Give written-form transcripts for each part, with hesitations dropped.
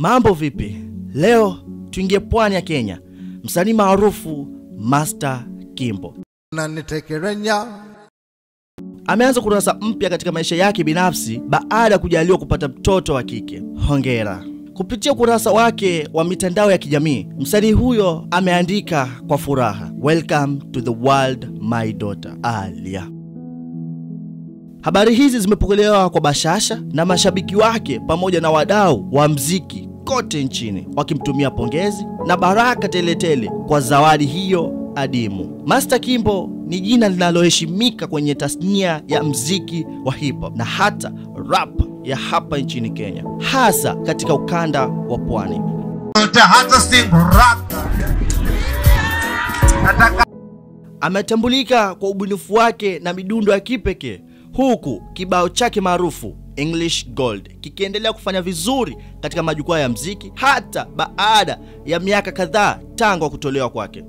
Mambo vipi? Leo tuingie pwani ya Kenya. Msanii maarufu Master Kimbo ameanza kurasa mpya katika maisha yake binafsi baada ya kujaliwa kupata mtoto wa kike. Hongera. Kupitia kurasa wake wa mitandao ya kijamii, msanii huyo ameandika kwa furaha, "Welcome to the world my daughter Alia." Habari hizi zimepokelewa kwa bashasha na mashabiki wake pamoja na wadau wa muziki kote nchini, wakimtumia pongezi na baraka teletele kwa zawadi hiyo adimu. Master Kimbo ni jina linaloheshimika kwenye tasnia ya muziki wa hip hop na hata rap ya hapa nchini Kenya, hasa katika ukanda wa pwani. Ametambulika kwa ubunifu wake na midundo ya kipekee, huku kibao chake maarufu English Gold kikiendelea kufanya vizuri katika majukwaa ya muziki hata baada ya miaka kadhaa tangu kutolewa kwake.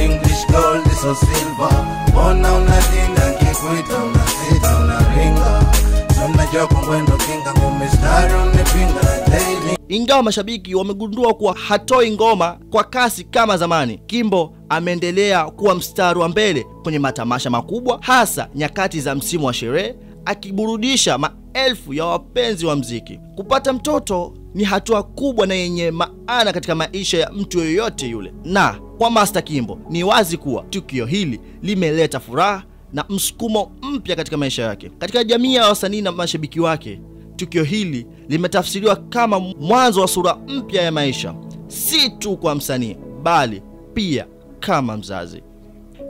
English gold is so silver, ona unalinda kikuita unasita unaringa, unajua kwendo kinga ngumestari unipinga daily. Ingawa mashabiki wamegundua kuwa hatoi ngoma kwa kasi kama zamani, Kimbo ameendelea kuwa mstari wa mbele kwenye matamasha makubwa, hasa nyakati za msimu wa sherehe, akiburudisha maelfu ya wapenzi wa muziki. Kupata mtoto ni hatua kubwa na yenye maana katika maisha ya mtu yoyote yule, na kwa Master Kimbo ni wazi kuwa tukio hili limeleta furaha na msukumo mpya katika maisha yake. Katika jamii ya wasanii na mashabiki wake, tukio hili limetafsiriwa kama mwanzo wa sura mpya ya maisha, si tu kwa msanii bali pia kama mzazi.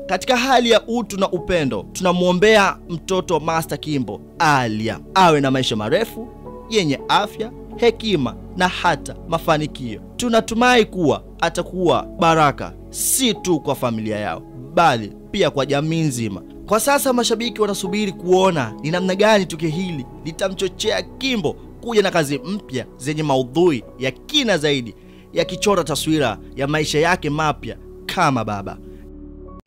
Katika hali ya utu na upendo, tunamuombea mtoto Master Kimbo Alia awe na maisha marefu yenye afya, hekima na hata mafanikio. Tunatumai kuwa atakuwa baraka si tu kwa familia yao bali pia kwa jamii nzima. Kwa sasa mashabiki wanasubiri kuona ni namna gani tukio hili litamchochea Kimbo kuja na kazi mpya zenye maudhui ya kina zaidi, yakichora taswira ya maisha yake mapya kama baba.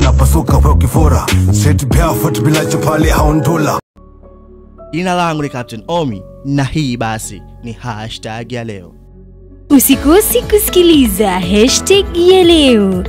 Napasuka kwa kifora, sit barefoot bila chapali haundula. Jina langu ni Captain Omi na hii basi ni hashtag ya leo. Usikose kusikiliza hashtag ya leo.